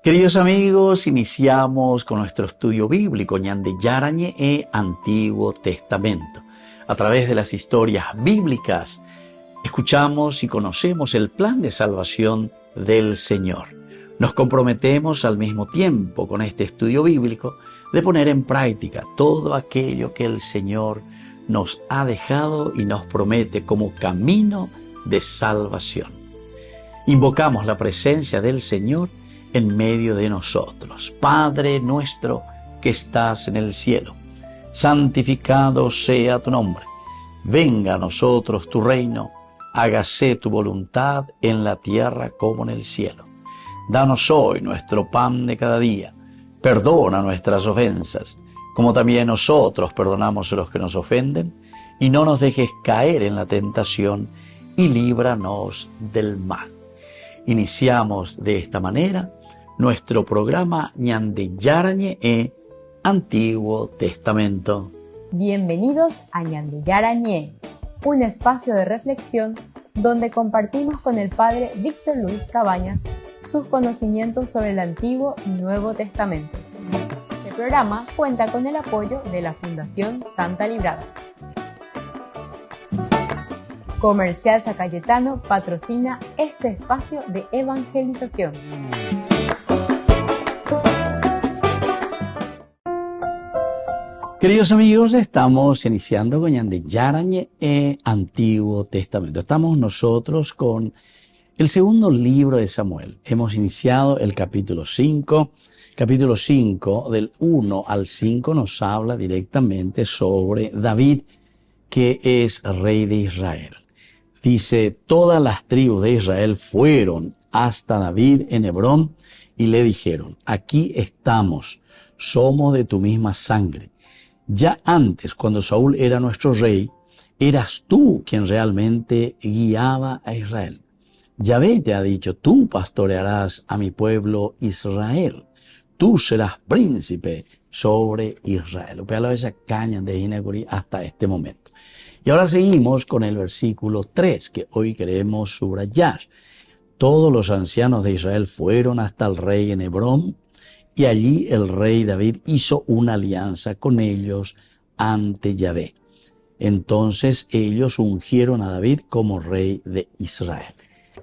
Queridos amigos, iniciamos con nuestro estudio bíblico Ñande Yarañe e Antiguo Testamento. A través de las historias bíblicas, escuchamos y conocemos el plan de salvación del Señor. Nos comprometemos al mismo tiempo con este estudio bíblico de poner en práctica todo aquello que el Señor nos ha dejado y nos promete como camino de salvación. Invocamos la presencia del Señor en medio de nosotros. Padre nuestro que estás en el cielo, santificado sea tu nombre. Venga a nosotros tu reino, hágase tu voluntad en la tierra como en el cielo. Danos hoy nuestro pan de cada día. Perdona nuestras ofensas, como también nosotros perdonamos a los que nos ofenden, y no nos dejes caer en la tentación, y líbranos del mal. Iniciamos de esta manera nuestro programa Ñande Yarañe e Antiguo Testamento. Bienvenidos a Ñande Yarañe, un espacio de reflexión donde compartimos con el Padre Víctor Luis Cabañas sus conocimientos sobre el Antiguo y Nuevo Testamento. Este programa cuenta con el apoyo de la Fundación Santa Librada. Comercial San Cayetano patrocina este espacio de evangelización. Queridos amigos, estamos iniciando con Ñande Yarañe e Antiguo Testamento. Estamos nosotros con el segundo libro de Samuel. Hemos iniciado el capítulo 5. Capítulo 5, del 1 al 5, nos habla directamente sobre David, que es rey de Israel. Dice, todas las tribus de Israel fueron hasta David en Hebrón y le dijeron, aquí estamos, somos de tu misma sangre. Ya antes, cuando Saúl era nuestro rey, eras tú quien realmente guiaba a Israel. Yahvé te ha dicho, tú pastorearás a mi pueblo Israel. Tú serás príncipe sobre Israel. Esa caña de Inaguri hasta este momento. Y ahora seguimos con el versículo 3, que hoy queremos subrayar. Todos los ancianos de Israel fueron hasta el rey en Hebrón, y allí el rey David hizo una alianza con ellos ante Yahvé. Entonces ellos ungieron a David como rey de Israel.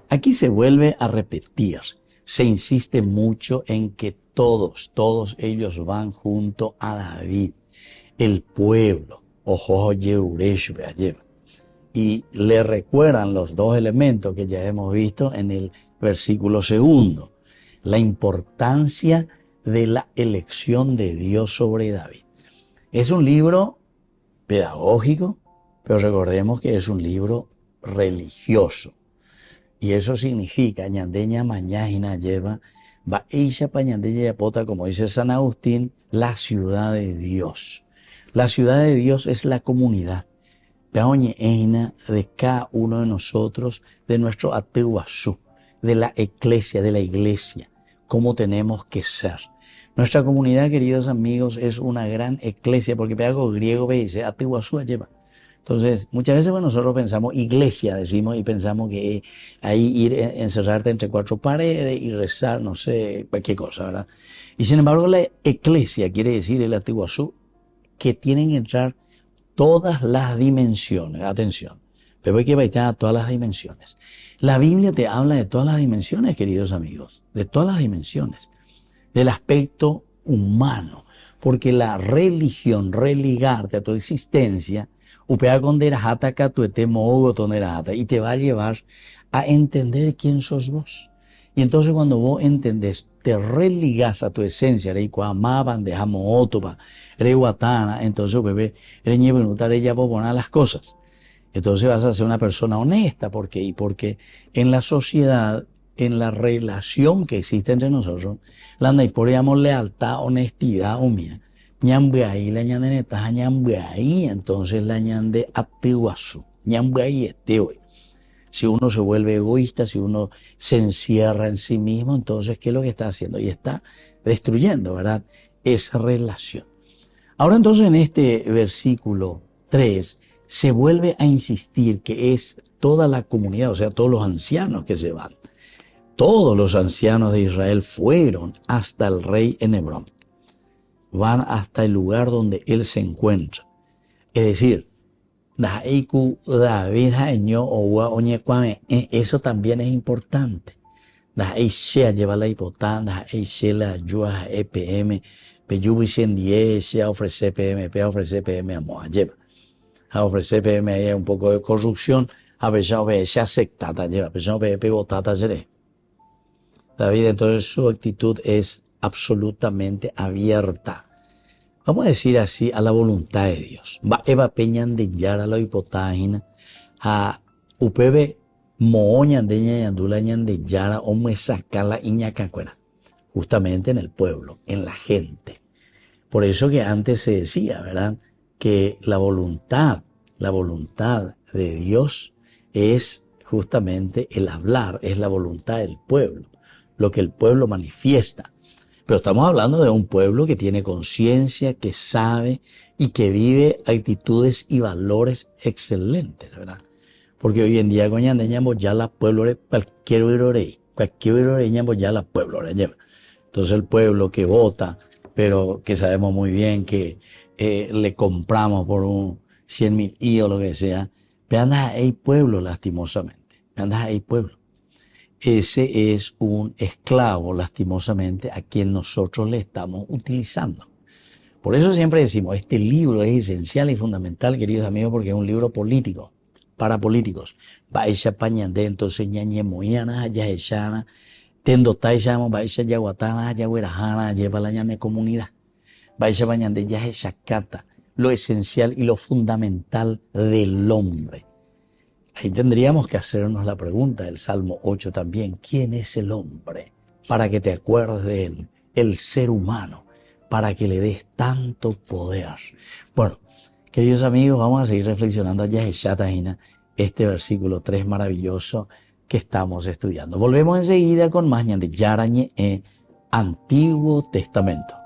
Aquí se vuelve a repetir, se insiste mucho en que todos ellos van junto a David, el pueblo, y le recuerdan los dos elementos que ya hemos visto en el versículo 2, la importancia de la elección de Dios sobre David. Es un libro pedagógico, pero recordemos que es un libro religioso. Y eso significa, ñandeña mañana lleva, va isha pañandeña yapota, como dice San Agustín, la ciudad de Dios. La ciudad de Dios es la comunidad. Peoñe eina de cada uno de nosotros, de nuestro ateuazú, de la iglesia, cómo tenemos que ser. Nuestra comunidad, queridos amigos, es una gran iglesia, porque algo griego dice, ateuazú lleva. Entonces, muchas veces nosotros pensamos iglesia, decimos, y pensamos que ahí ir, encerrarte entre cuatro paredes y rezar, no sé, cualquier cosa, ¿verdad? Y sin embargo, la iglesia quiere decir el ateuazú, que tienen que entrar todas las dimensiones. Atención, pero hay que baitar a todas las dimensiones. La Biblia te habla de todas las dimensiones, queridos amigos, de todas las dimensiones, del aspecto humano, porque la religión, religarte a tu existencia, y te va a llevar a entender quién sos vos. Y entonces cuando vos entendés, te religas a tu esencia, entonces bebé, ella poner las cosas. Entonces vas a ser una persona honesta, porque en la sociedad, en la relación que existe entre nosotros, la podríamos lealtad, honestidad, humildad. Ñambeahí la ñande netaja ñambeahí, entonces la ñande ateuazú, ñambeahí hoy. Si uno se vuelve egoísta, si uno se encierra en sí mismo, entonces ¿qué es lo que está haciendo? Y está destruyendo, ¿verdad?, esa relación. Ahora entonces en este versículo 3 se vuelve a insistir que es toda la comunidad, o sea, todos los ancianos que se van. todos los ancianos de Israel fueron hasta el rey en Hebrón. Van hasta el lugar donde él se encuentra. Es decir, eso también es importante. Lleva la hipotanda, la ayuda EPM, Peyubi a ofrecer PMP, a ofrecer PM a lleva. A ofrecer PM hay un poco de corrupción, a veces se acepta, lleva, pero PP votata seré. David, entonces su actitud es absolutamente abierta. Vamos a decir así, a la voluntad de Dios. Va Eva Peñan de Yara la hipotágina, a UPB Mooñan de Ñandula de Yara, o me sacala Iñacacuera. Justamente en el pueblo, en la gente. Por eso que antes se decía, ¿verdad?, que la voluntad de Dios es justamente el hablar, es la voluntad del pueblo, lo que el pueblo manifiesta. Pero estamos hablando de un pueblo que tiene conciencia, que sabe y que vive actitudes y valores excelentes, ¿verdad? Porque hoy en día, ya la pueblo, cualquier ya la pueblo, entonces el pueblo que vota, pero que sabemos muy bien que le compramos por un 100.000 y o lo que sea, vean ahí pueblo lastimosamente, vean ahí pueblo. Ese es un esclavo, lastimosamente, a quien nosotros le estamos utilizando. Por eso siempre decimos, este libro es esencial y fundamental, queridos amigos, porque es un libro político, para políticos. Baisha pañande, entonces ñañe moyana, haya echana, tendo taishamo, baisha yaguatana, haya huerajana, lleva la ñame comunidad. Baisha pañande, ya es chacata, lo esencial y lo fundamental del hombre. Ahí tendríamos que hacernos la pregunta del Salmo 8 también. ¿Quién es el hombre? Para que te acuerdes de él. El ser humano. Para que le des tanto poder. Bueno, queridos amigos, vamos a seguir reflexionando allá en Shatajina, este versículo 3 maravilloso que estamos estudiando. Volvemos enseguida con más de Yarañe Antiguo Testamento.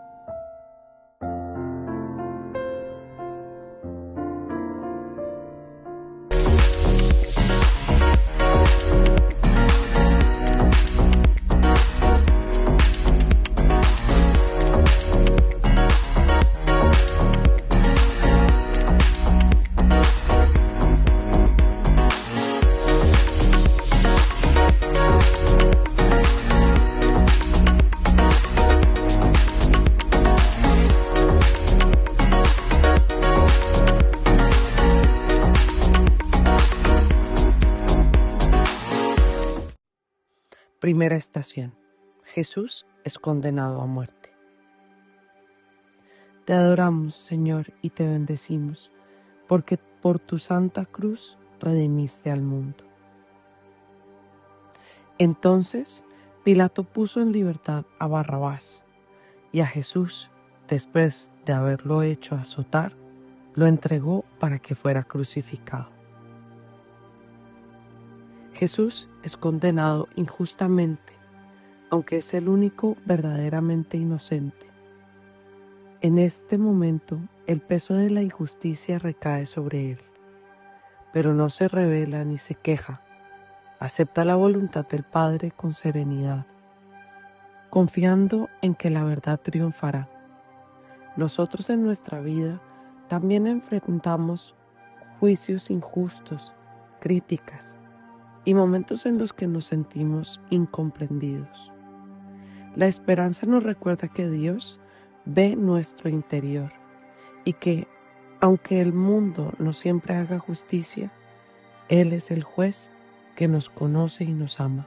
Primera estación. Jesús es condenado a muerte. Te adoramos, Señor, y te bendecimos, porque por tu santa cruz redimiste al mundo. Entonces, Pilato puso en libertad a Barrabás, y a Jesús, después de haberlo hecho azotar, lo entregó para que fuera crucificado. Jesús es condenado injustamente, aunque es el único verdaderamente inocente. En este momento, el peso de la injusticia recae sobre él, pero no se rebela ni se queja. Acepta la voluntad del Padre con serenidad, confiando en que la verdad triunfará. Nosotros en nuestra vida también enfrentamos juicios injustos, críticas y momentos en los que nos sentimos incomprendidos. La esperanza nos recuerda que Dios ve nuestro interior y que, aunque el mundo no siempre haga justicia, Él es el juez que nos conoce y nos ama.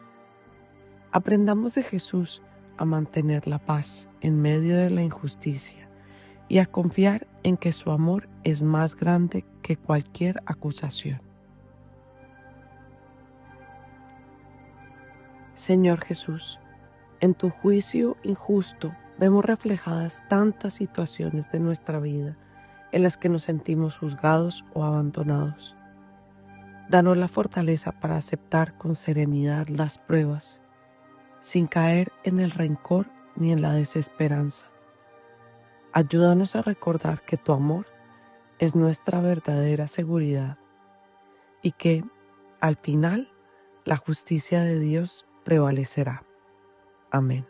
Aprendamos de Jesús a mantener la paz en medio de la injusticia y a confiar en que su amor es más grande que cualquier acusación. Señor Jesús, en tu juicio injusto vemos reflejadas tantas situaciones de nuestra vida en las que nos sentimos juzgados o abandonados. Danos la fortaleza para aceptar con serenidad las pruebas, sin caer en el rencor ni en la desesperanza. Ayúdanos a recordar que tu amor es nuestra verdadera seguridad y que, al final, la justicia de Dios prevalecerá. Amén.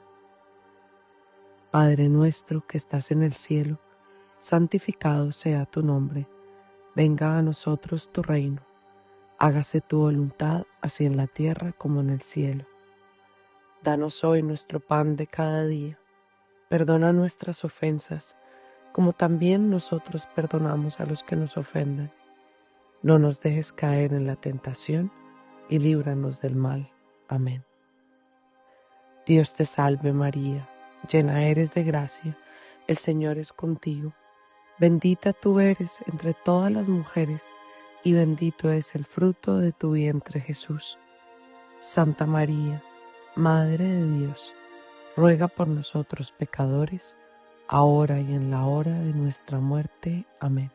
Padre nuestro que estás en el cielo, santificado sea tu nombre. Venga a nosotros tu reino. Hágase tu voluntad, así en la tierra como en el cielo. Danos hoy nuestro pan de cada día. Perdona nuestras ofensas, como también nosotros perdonamos a los que nos ofenden. No nos dejes caer en la tentación y líbranos del mal. Amén. Dios te salve María, llena eres de gracia, el Señor es contigo. Bendita tú eres entre todas las mujeres, y bendito es el fruto de tu vientre Jesús. Santa María, Madre de Dios, ruega por nosotros pecadores, ahora y en la hora de nuestra muerte. Amén.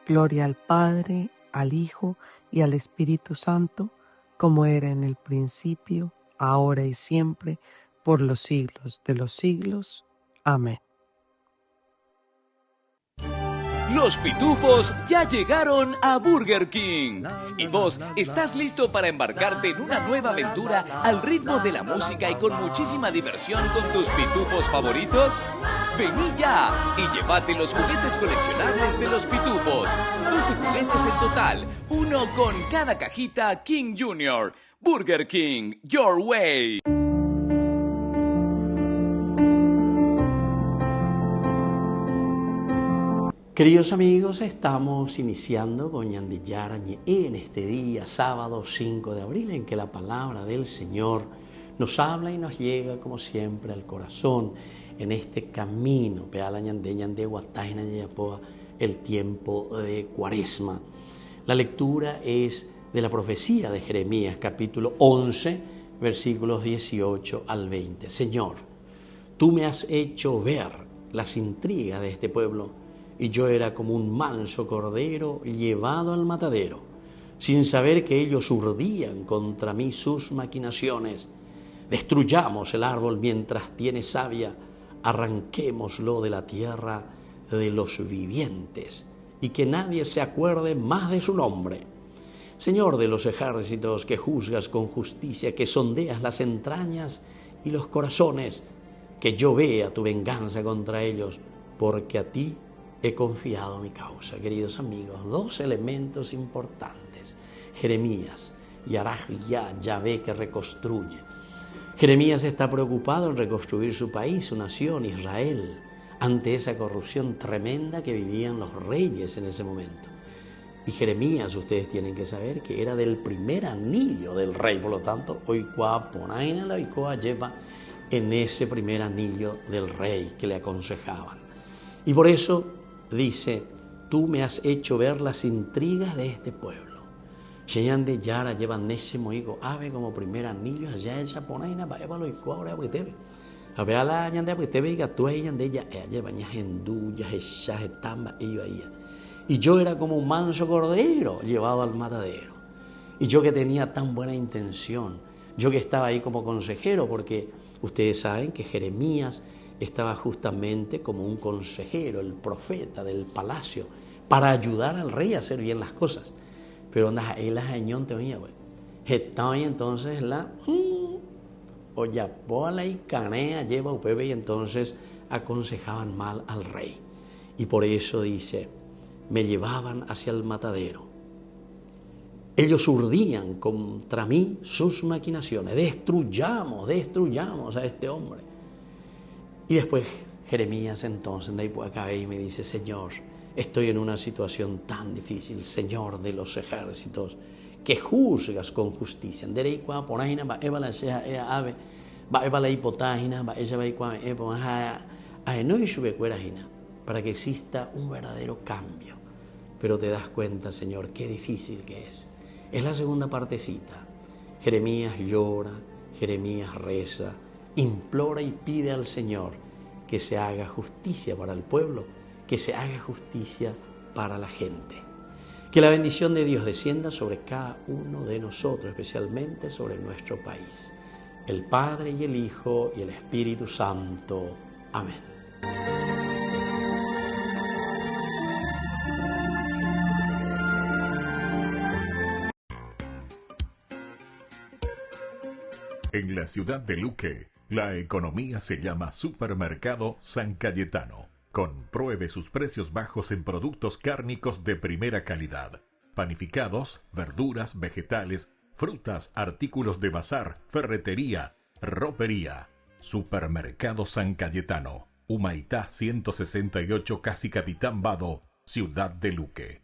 Gloria al Padre, al Hijo y al Espíritu Santo, como era en el principio, ahora y siempre, por los siglos de los siglos. Amén. Los pitufos ya llegaron a Burger King. ¿Y vos estás listo para embarcarte en una nueva aventura al ritmo de la música y con muchísima diversión con tus pitufos favoritos? Vení ya y llévate los juguetes coleccionables de los pitufos. 12 juguetes en total, uno con cada cajita King Jr. Burger King, your way. Queridos amigos, estamos iniciando con Ñande Yarañe en este día, sábado 5 de abril, en que la palabra del Señor nos habla y nos llega, como siempre, al corazón, en este camino, el tiempo de Cuaresma. La lectura es de la profecía de Jeremías, capítulo 11, versículos 18 al 20. Señor, tú me has hecho ver las intrigas de este pueblo, y yo era como un manso cordero llevado al matadero, sin saber que ellos urdían contra mí sus maquinaciones. Destruyamos el árbol mientras tiene savia, arranquémoslo de la tierra de los vivientes, y que nadie se acuerde más de su nombre. Señor de los ejércitos, que juzgas con justicia, que sondeas las entrañas y los corazones, que yo vea tu venganza contra ellos, porque a ti he confiado mi causa. Queridos amigos, dos elementos importantes. Jeremías y Arajía, Yahvé que reconstruye. Jeremías está preocupado en reconstruir su país, su nación, Israel, ante esa corrupción tremenda que vivían los reyes en ese momento. Y Jeremías, ustedes tienen que saber que era del primer anillo del rey, por lo tanto, lleva en ese primer anillo del rey que le aconsejaban. Y por eso dice, tú me has hecho ver las intrigas de este pueblo. Ñande Yara lleva nésimo higo, ave como primer anillo, allá esa ponaina, va a lo y ahora a Buitebe. A ver a la Ñande Buitebe y gatúa y Ñande ya, lleva ñas endullas, esa, etamba, y ahí. Y yo era como un manso cordero llevado al matadero. Y yo que tenía tan buena intención, yo que estaba ahí como consejero, porque ustedes saben que Jeremías estaba justamente como un consejero, el profeta del palacio, para ayudar al rey a hacer bien las cosas. Pero él las añón te oía, güey. Y entonces la oyapola y canea lleva upebe y entonces aconsejaban mal al rey. Y por eso dice, me llevaban hacia el matadero. Ellos urdían contra mí sus maquinaciones. Destruyamos a este hombre. Y después Jeremías entonces de ahí por acá y me dice, Señor, estoy en una situación tan difícil, Señor de los ejércitos, que juzgas con justicia. Para que exista un verdadero cambio. Pero te das cuenta, Señor, qué difícil que es. Es la segunda partecita. Jeremías llora, Jeremías reza, implora y pide al Señor que se haga justicia para el pueblo, que se haga justicia para la gente. Que la bendición de Dios descienda sobre cada uno de nosotros, especialmente sobre nuestro país. El Padre y el Hijo y el Espíritu Santo. Amén. En la ciudad de Luque, la economía se llama Supermercado San Cayetano. Compruebe sus precios bajos en productos cárnicos de primera calidad. Panificados, verduras, vegetales, frutas, artículos de bazar, ferretería, ropería. Supermercado San Cayetano, Humaitá 168, Casi Capitán Vado, ciudad de Luque.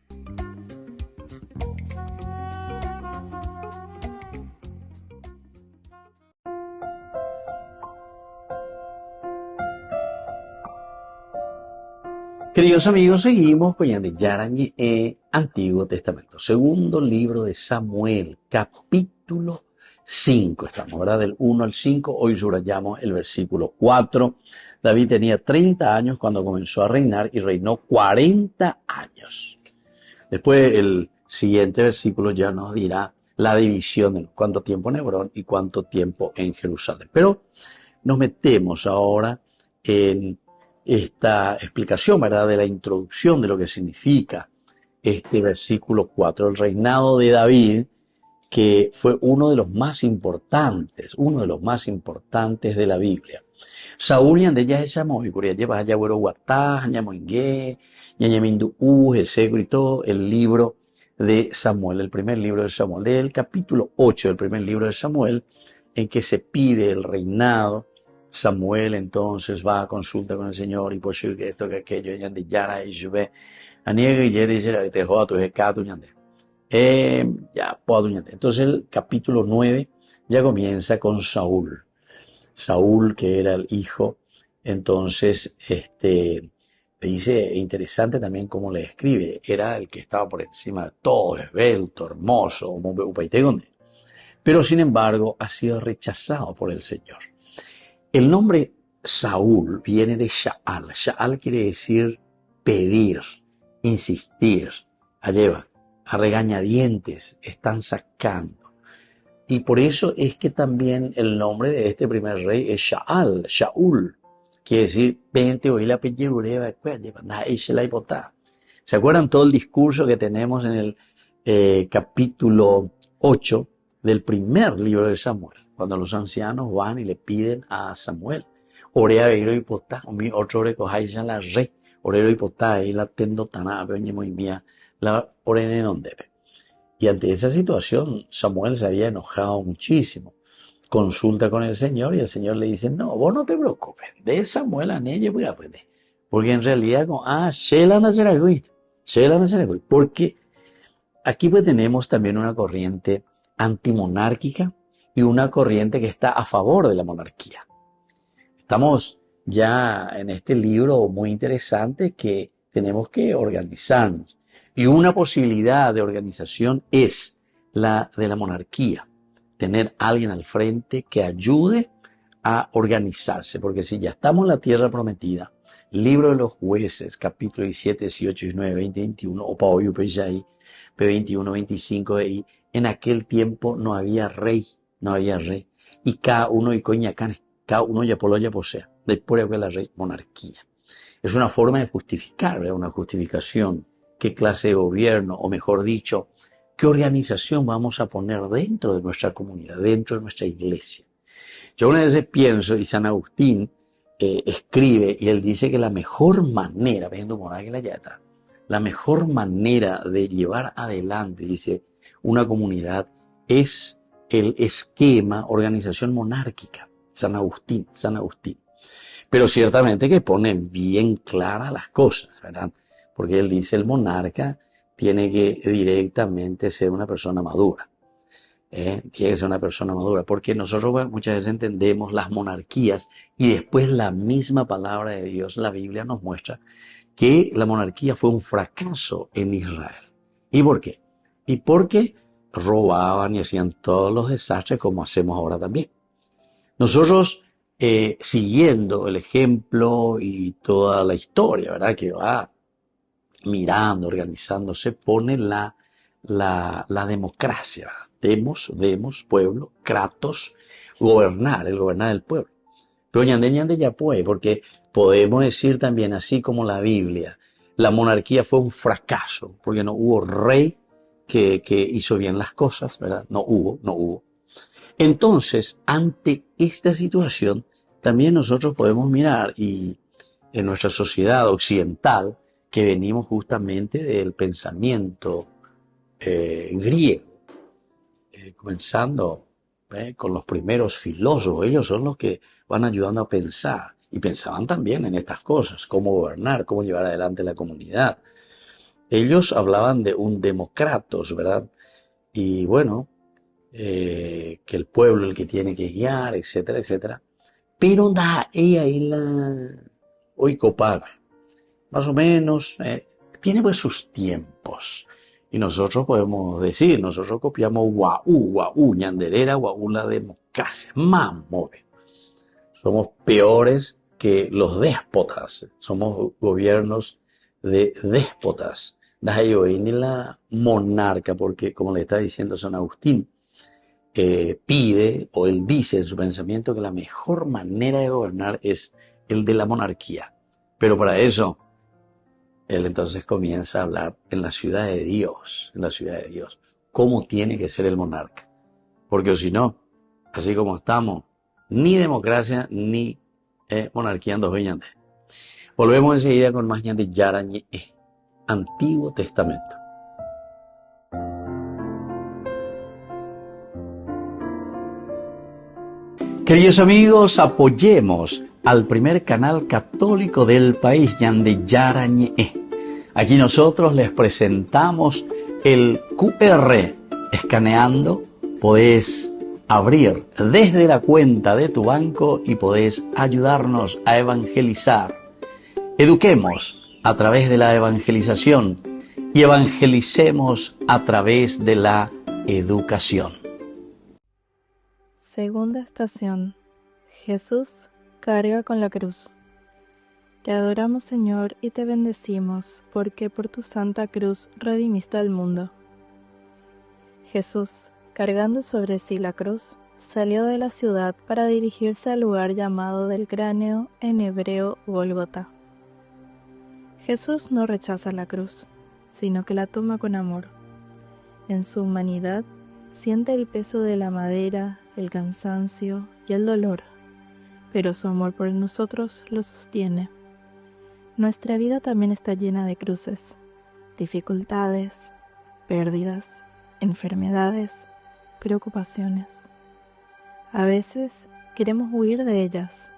Queridos amigos, seguimos con Yarañe Antiguo Testamento. Segundo libro de Samuel, capítulo 5. Estamos ahora del 1 al 5. Hoy subrayamos el versículo 4. David tenía 30 años cuando comenzó a reinar y reinó 40 años. Después el siguiente versículo ya nos dirá la división de cuánto tiempo en Hebrón y cuánto tiempo en Jerusalén. Pero nos metemos ahora en esta explicación, ¿verdad?, de la introducción de lo que significa este versículo 4, el reinado de David, que fue uno de los más importantes de la Biblia. Saúl yandella esa movicuria lleva allá güero guatá, ñamoingue, ñañamindu el segro y todo el libro de Samuel, el primer libro de Samuel, del capítulo 8 del primer libro de Samuel, en que se pide el reinado. Samuel entonces va a consulta con el Señor y por que esto, que aquello, yande yara y sube, aniega y yere te joda tu hecato yande. Ya, puedo yande. Entonces el capítulo 9 ya comienza con Saúl. Saúl, que era el hijo, entonces, dice, interesante también cómo le escribe, era el que estaba por encima de todo, esbelto, hermoso, pero sin embargo ha sido rechazado por el Señor. El nombre Saúl viene de Sha'al. Sha'al quiere decir pedir, insistir, lleva, a regañadientes, están sacando. Y por eso es que también el nombre de este primer rey es Sha'al, Shaul. Quiere decir, vente, oí la peñerureva, ¿se acuerdan todo el discurso que tenemos en el capítulo 8 del primer libro de Samuel? Cuando los ancianos van y le piden a Samuel, orea veiro hipotá, mi otro recojáis la rey, orero hipotá, y la tendo taná, peñemo y mía, la orene non debe. Y ante esa situación, Samuel se había enojado muchísimo. Consulta con el Señor y el Señor le dice, no, vos no te preocupes, de Samuel a ella voy a aprender. Porque en realidad, porque aquí pues tenemos también una corriente antimonárquica y una corriente que está a favor de la monarquía. Estamos ya en este libro muy interesante que tenemos que organizarnos. Y una posibilidad de organización es la de la monarquía. Tener alguien al frente que ayude a organizarse. Porque si ya estamos en la tierra prometida, libro de los jueces, capítulo 17, 18, 19, 20, 21, o Paoyu, P21, 25 de ahí, en aquel tiempo no había rey. Y cada uno y coñacane, cada uno ya polo ya posea. Después de la rey, monarquía. Es una forma de justificar, ¿verdad? Una justificación. ¿Qué clase de gobierno, o mejor dicho, qué organización vamos a poner dentro de nuestra comunidad, dentro de nuestra iglesia? Yo una vez pienso, y San Agustín escribe, y él dice que la mejor manera, la mejor manera de llevar adelante, dice, una comunidad es el esquema, organización monárquica, San Agustín. Pero ciertamente que pone bien claras las cosas, ¿verdad? Porque él dice el monarca tiene que directamente ser una persona madura. Tiene que ser una persona madura, porque nosotros muchas veces entendemos las monarquías y después la misma palabra de Dios, la Biblia nos muestra que la monarquía fue un fracaso en Israel. ¿Y por qué? Y porque robaban y hacían todos los desastres como hacemos ahora también. Nosotros, siguiendo el ejemplo y toda la historia, ¿verdad?, que va mirando, organizándose, pone la democracia. Demos, pueblo, kratos, gobernar, el gobernar del pueblo. Pero ñande ya puede, porque podemos decir también, así como la Biblia, la monarquía fue un fracaso, porque no hubo rey que hizo bien las cosas, ¿verdad? No hubo. Entonces, ante esta situación, también nosotros podemos mirar y en nuestra sociedad occidental, que venimos justamente del pensamiento griego, comenzando con los primeros filósofos, ellos son los que van ayudando a pensar y pensaban también en estas cosas, cómo gobernar, cómo llevar adelante la comunidad. Ellos hablaban de un democratos, ¿verdad? Y bueno, que el pueblo es el que tiene que guiar, etcétera, etcétera. Pero da ahí la oikopag, más o menos, tiene pues sus tiempos. Y nosotros podemos decir, nosotros copiamos guau, ñanderera, guau, la democracia, mamove. Somos peores que los déspotas, somos gobiernos de déspotas. Da ni la monarca, porque como le está diciendo San Agustín, pide, o él dice en su pensamiento, que la mejor manera de gobernar es el de la monarquía. Pero para eso, él entonces comienza a hablar en la ciudad de Dios, cómo tiene que ser el monarca. Porque si no, así como estamos, ni democracia ni monarquía en dos veñantes. Volvemos enseguida con más ñande Yarañe, Antiguo Testamento. Queridos amigos, apoyemos al primer canal católico del país, ñande Yarañe. Aquí nosotros les presentamos el QR. Escaneando, podés abrir desde la cuenta de tu banco y podés ayudarnos a evangelizar. Eduquemos a través de la evangelización y evangelicemos a través de la educación. Segunda estación. Jesús carga con la cruz. Te adoramos, Señor, y te bendecimos, porque por tu santa cruz redimiste al mundo. Jesús, cargando sobre sí la cruz, salió de la ciudad para dirigirse al lugar llamado del cráneo, en hebreo Gólgota. Jesús no rechaza la cruz, sino que la toma con amor. En su humanidad, siente el peso de la madera, el cansancio y el dolor, pero su amor por nosotros lo sostiene. Nuestra vida también está llena de cruces, dificultades, pérdidas, enfermedades, preocupaciones. A veces queremos huir de ellas,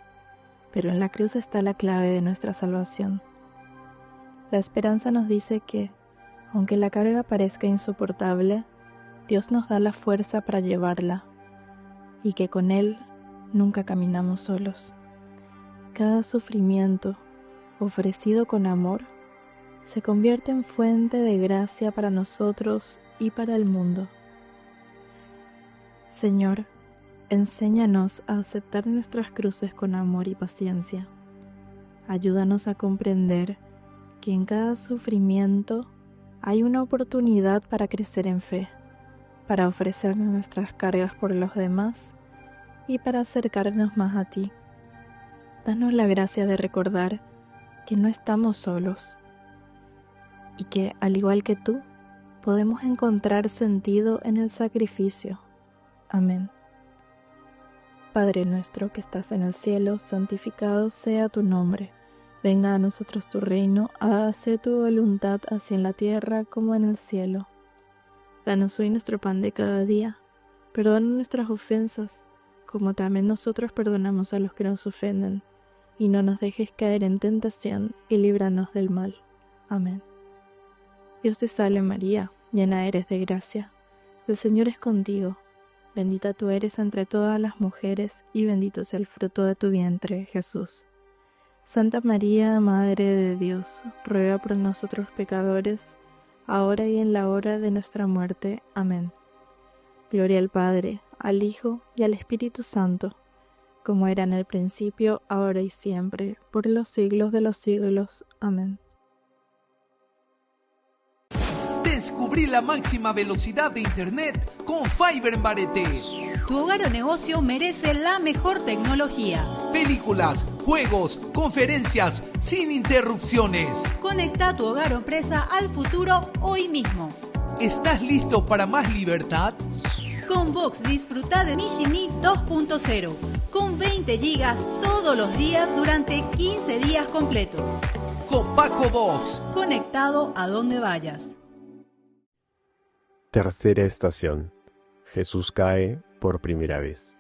pero en la cruz está la clave de nuestra salvación. La esperanza nos dice que, aunque la carga parezca insoportable, Dios nos da la fuerza para llevarla, y que con Él nunca caminamos solos. Cada sufrimiento, ofrecido con amor, se convierte en fuente de gracia para nosotros y para el mundo. Señor, enséñanos a aceptar nuestras cruces con amor y paciencia. Ayúdanos a comprender que en cada sufrimiento hay una oportunidad para crecer en fe, para ofrecernos nuestras cargas por los demás y para acercarnos más a ti. Danos la gracia de recordar que no estamos solos y que, al igual que tú, podemos encontrar sentido en el sacrificio. Amén. Padre nuestro que estás en el cielo, santificado sea tu nombre. Venga a nosotros tu reino, hágase tu voluntad así en la tierra como en el cielo. Danos hoy nuestro pan de cada día. Perdona nuestras ofensas, como también nosotros perdonamos a los que nos ofenden. Y no nos dejes caer en tentación, y líbranos del mal. Amén. Dios te salve María, llena eres de gracia. El Señor es contigo. Bendita tú eres entre todas las mujeres, y bendito sea el fruto de tu vientre, Jesús. Santa María, Madre de Dios, ruega por nosotros pecadores, ahora y en la hora de nuestra muerte. Amén. Gloria al Padre, al Hijo y al Espíritu Santo, como era en el principio, ahora y siempre, por los siglos de los siglos. Amén. Descubrí la máxima velocidad de Internet con Fiber en Barete. Tu hogar o negocio merece la mejor tecnología. Películas, juegos, conferencias, sin interrupciones. Conecta tu hogar o empresa al futuro hoy mismo. ¿Estás listo para más libertad? Con Vox disfruta de Mishimi 2.0 con 20 gigas todos los días durante 15 días completos. Con Paco Vox. Conectado a donde vayas. Tercera estación. Jesús cae por primera vez.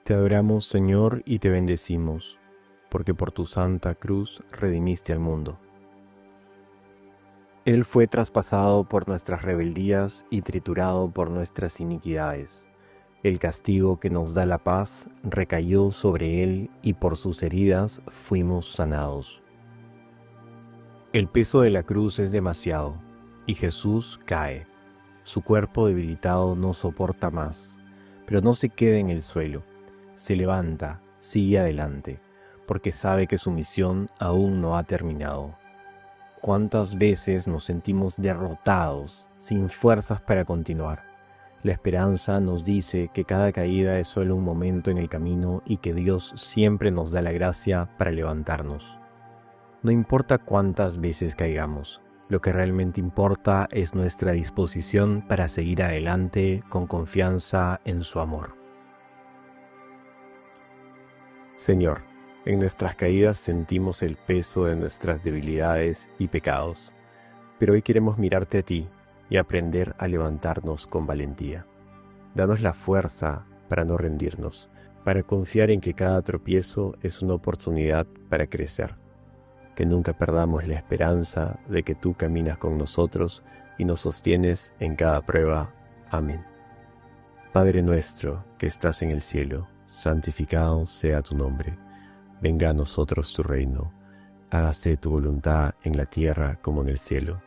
Te adoramos, Señor, y te bendecimos, porque por tu santa cruz redimiste al mundo. Él fue traspasado por nuestras rebeldías y triturado por nuestras iniquidades. El castigo que nos da la paz recayó sobre él y por sus heridas fuimos sanados. El peso de la cruz es demasiado y Jesús cae. Su cuerpo debilitado no soporta más, pero no se queda en el suelo. Se levanta, sigue adelante, porque sabe que su misión aún no ha terminado. ¿Cuántas veces nos sentimos derrotados, sin fuerzas para continuar? La esperanza nos dice que cada caída es solo un momento en el camino y que Dios siempre nos da la gracia para levantarnos. No importa cuántas veces caigamos, lo que realmente importa es nuestra disposición para seguir adelante con confianza en su amor. Señor, en nuestras caídas sentimos el peso de nuestras debilidades y pecados, pero hoy queremos mirarte a ti y aprender a levantarnos con valentía. Danos la fuerza para no rendirnos, para confiar en que cada tropiezo es una oportunidad para crecer. Que nunca perdamos la esperanza de que tú caminas con nosotros y nos sostienes en cada prueba. Amén. Padre nuestro que estás en el cielo, santificado sea tu nombre. Venga a nosotros tu reino. Hágase tu voluntad en la tierra como en el cielo.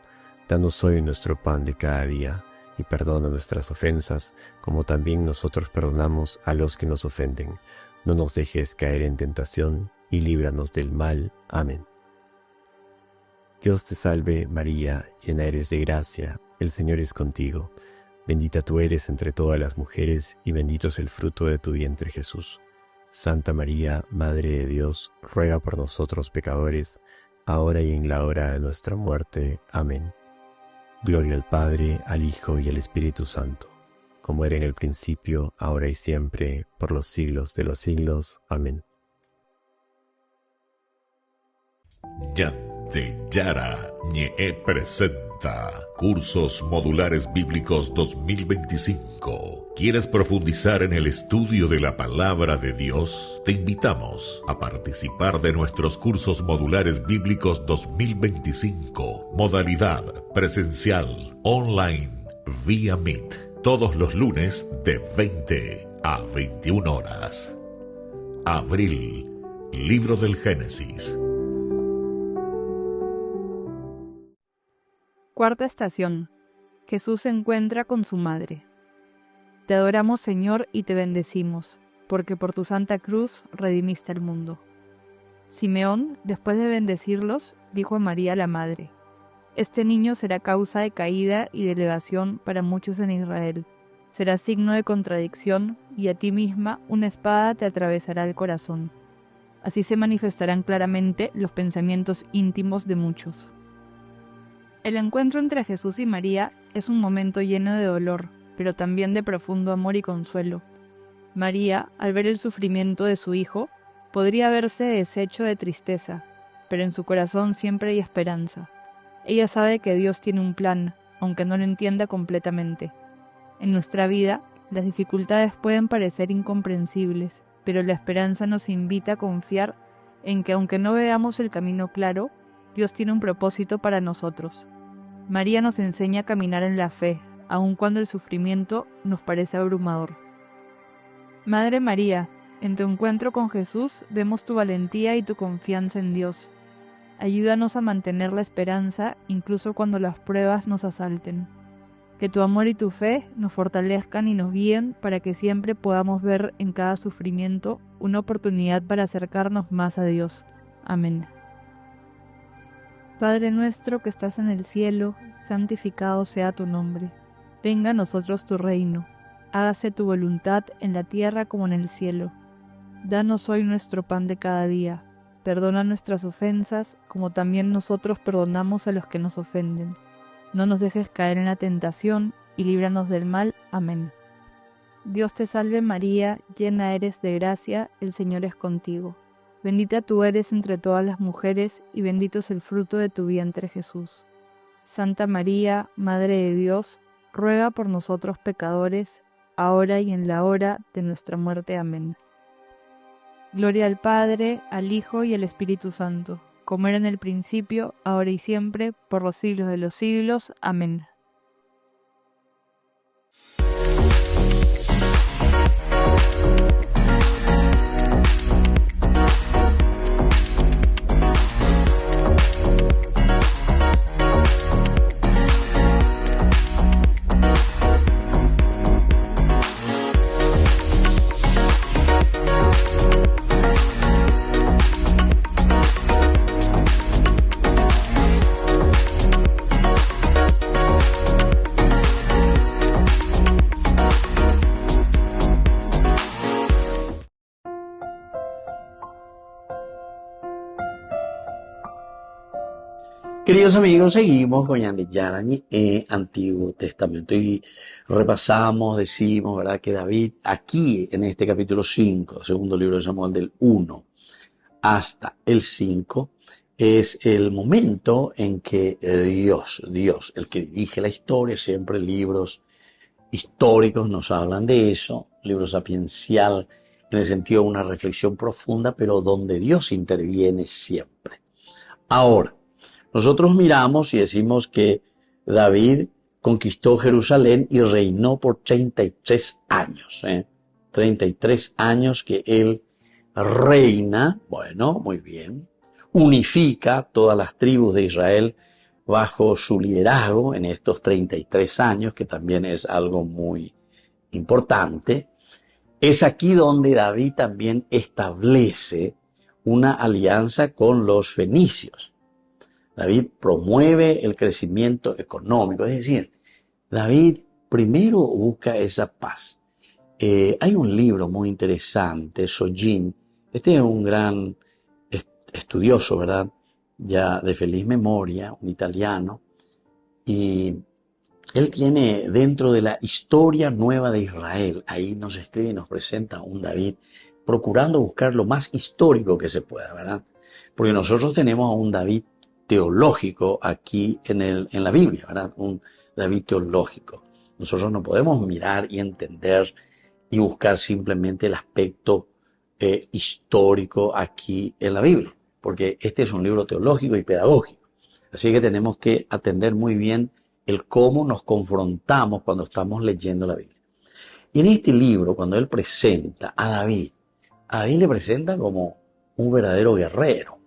Danos hoy nuestro pan de cada día, y perdona nuestras ofensas, como también nosotros perdonamos a los que nos ofenden. No nos dejes caer en tentación, y líbranos del mal. Amén. Dios te salve María, llena eres de gracia, el Señor es contigo. Bendita tú eres entre todas las mujeres, y bendito es el fruto de tu vientre Jesús. Santa María, Madre de Dios, ruega por nosotros pecadores, ahora y en la hora de nuestra muerte. Amén. Gloria al Padre, al Hijo y al Espíritu Santo, como era en el principio, ahora y siempre, por los siglos de los siglos. Amén. Yara Ñe presenta Cursos Modulares Bíblicos 2025. ¿Quieres profundizar en el estudio de la Palabra de Dios? Te invitamos a participar de nuestros Cursos Modulares Bíblicos 2025. Modalidad presencial, online, vía Meet. Todos los lunes de 20 a 21 horas. Abril, Libro del Génesis. Cuarta estación. Jesús se encuentra con su madre. Te adoramos, Señor, y te bendecimos, porque por tu santa cruz redimiste al mundo. Simeón, después de bendecirlos, dijo a María la madre: Este niño será causa de caída y de elevación para muchos en Israel. Será signo de contradicción, y a ti misma una espada te atravesará el corazón. Así se manifestarán claramente los pensamientos íntimos de muchos. El encuentro entre Jesús y María es un momento lleno de dolor, pero también de profundo amor y consuelo. María, al ver el sufrimiento de su hijo, podría verse deshecho de tristeza, pero en su corazón siempre hay esperanza. Ella sabe que Dios tiene un plan, aunque no lo entienda completamente. En nuestra vida, las dificultades pueden parecer incomprensibles, pero la esperanza nos invita a confiar en que aunque no veamos el camino claro, Dios tiene un propósito para nosotros. María nos enseña a caminar en la fe, aun cuando el sufrimiento nos parece abrumador. Madre María, en tu encuentro con Jesús vemos tu valentía y tu confianza en Dios. Ayúdanos a mantener la esperanza incluso cuando las pruebas nos asalten. Que tu amor y tu fe nos fortalezcan y nos guíen para que siempre podamos ver en cada sufrimiento una oportunidad para acercarnos más a Dios. Amén. Padre nuestro que estás en el cielo, santificado sea tu nombre. Venga a nosotros tu reino. Hágase tu voluntad en la tierra como en el cielo. Danos hoy nuestro pan de cada día. Perdona nuestras ofensas, como también nosotros perdonamos a los que nos ofenden. No nos dejes caer en la tentación y líbranos del mal. Amén. Dios te salve María, llena eres de gracia, el Señor es contigo. Bendita tú eres entre todas las mujeres y bendito es el fruto de tu vientre Jesús. Santa María, Madre de Dios, ruega por nosotros pecadores, ahora y en la hora de nuestra muerte. Amén. Gloria al Padre, al Hijo y al Espíritu Santo, como era en el principio, ahora y siempre, por los siglos de los siglos. Amén. Queridos amigos, seguimos con Ñande Yarañe en Antiguo Testamento y repasamos, decimos, ¿verdad?, que David aquí en este capítulo 5, segundo libro de Samuel, del 1 hasta el 5, es el momento en que Dios, el que dirige la historia, siempre libros históricos nos hablan de eso, libro sapiencial en el sentido de una reflexión profunda, pero donde Dios interviene siempre. Ahora, nosotros miramos y decimos que David conquistó Jerusalén y reinó por 33 años. 33 años que él reina, bueno, muy bien, unifica todas las tribus de Israel bajo su liderazgo en estos 33 años, que también es algo muy importante. Es aquí donde David también establece una alianza con los fenicios. David promueve el crecimiento económico, es decir, David primero busca esa paz. Hay un libro muy interesante, Sogin, este es un gran estudioso, ¿verdad?, ya de feliz memoria, un italiano, y él tiene dentro de la historia nueva de Israel, ahí nos escribe y nos presenta un David procurando buscar lo más histórico que se pueda, ¿verdad? Porque nosotros tenemos a un David teológico aquí en la Biblia, ¿verdad? Un David teológico. Nosotros no podemos mirar y entender y buscar simplemente el aspecto histórico aquí en la Biblia, porque este es un libro teológico y pedagógico. Así que tenemos que atender muy bien el cómo nos confrontamos cuando estamos leyendo la Biblia. Y en este libro, cuando él presenta a David le presenta como un verdadero guerrero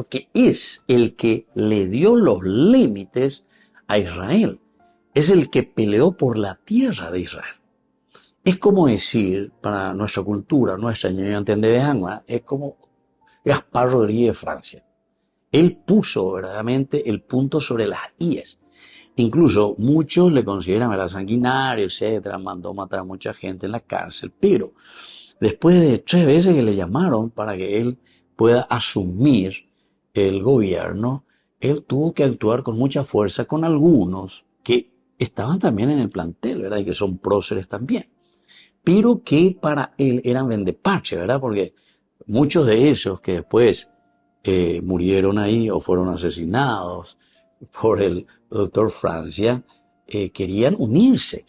que es el que le dio los límites a Israel. Es el que peleó por la tierra de Israel. Es como decir, para nuestra cultura, nuestra es como Gaspar Rodríguez de Francia. Él puso verdaderamente el punto sobre las íes. Incluso muchos le consideran, ¿verdad?, sanguinario, etcétera, mandó matar a mucha gente en la cárcel, pero después de 3 veces que le llamaron para que él pueda asumir el gobierno, él tuvo que actuar con mucha fuerza con algunos que estaban también en el plantel, ¿verdad?, y que son próceres también, pero que para él eran vendepache, ¿verdad?, porque muchos de ellos que después murieron ahí o fueron asesinados por el doctor Francia, querían unirse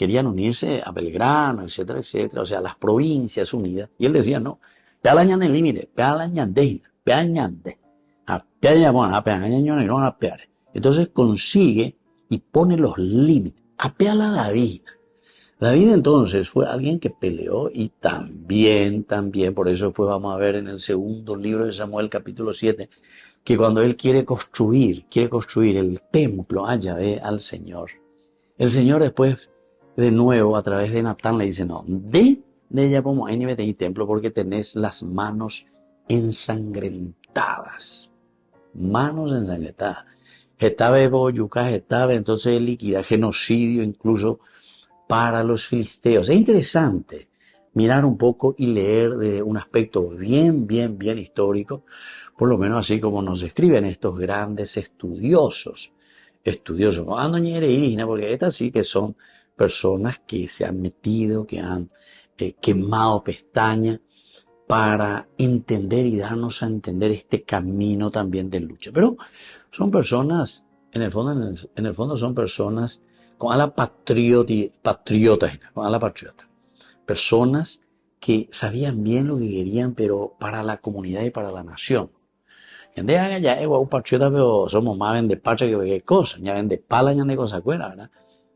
a Belgrano, etcétera, etcétera, o sea, las provincias unidas, y él decía, no, pealañan el límite, entonces consigue y pone los límites, apeala a David. David entonces fue alguien que peleó y también, por eso después vamos a ver en el segundo libro de Samuel, capítulo 7, que cuando él quiere construir el templo a Yahvé, al Señor, el Señor después, de nuevo, a través de Natán le dice, no, de ella como ahí ni templo porque tenés las manos ensangrentadas. Getabe boyuca, entonces liquida, genocidio incluso para los filisteos. Es interesante mirar un poco y leer de un aspecto bien histórico, por lo menos así como nos escriben estos grandes estudiosos, porque estas sí que son personas que se han metido, que han quemado pestañas para entender y darnos a entender este camino también de lucha. Pero son personas, en el fondo son personas con ala patriota, personas que sabían bien lo que querían, pero para la comunidad y para la nación. Y antes ya patriota, pero somos más ven de patria que cualquier cosa, ya ven de pala, ya de cosa cuera, ¿verdad?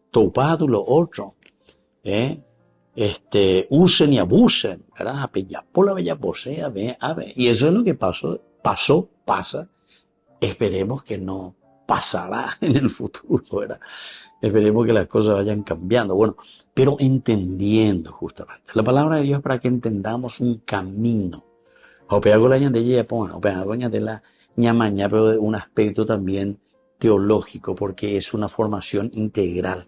Topado lo otro, usen y abusen, ¿verdad? Apellapola, bellapose, a ver. Y eso es lo que pasa. Esperemos que no pasará en el futuro, ¿verdad? Esperemos que las cosas vayan cambiando. Bueno, pero entendiendo justamente. La palabra de Dios es para que entendamos un camino. Pero un aspecto también teológico, porque es una formación integral.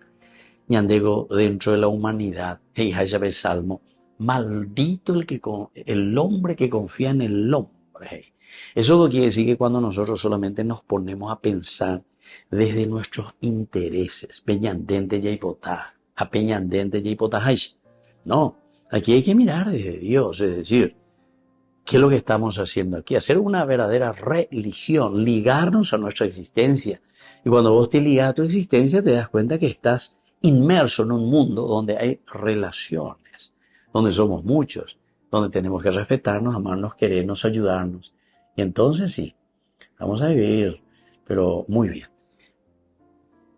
Ñandego dentro de la humanidad. Hey, el Salmo. Maldito el hombre que confía en el hombre. Hey. Eso quiere decir que cuando nosotros solamente nos ponemos a pensar desde nuestros intereses, no, aquí hay que mirar desde Dios, es decir, ¿qué es lo que estamos haciendo aquí? Hacer una verdadera religión, ligarnos a nuestra existencia. Y cuando vos te ligas a tu existencia, te das cuenta que estás inmerso en un mundo donde hay relaciones, donde somos muchos, donde tenemos que respetarnos, amarnos, querernos, ayudarnos. Y entonces sí, vamos a vivir, pero muy bien.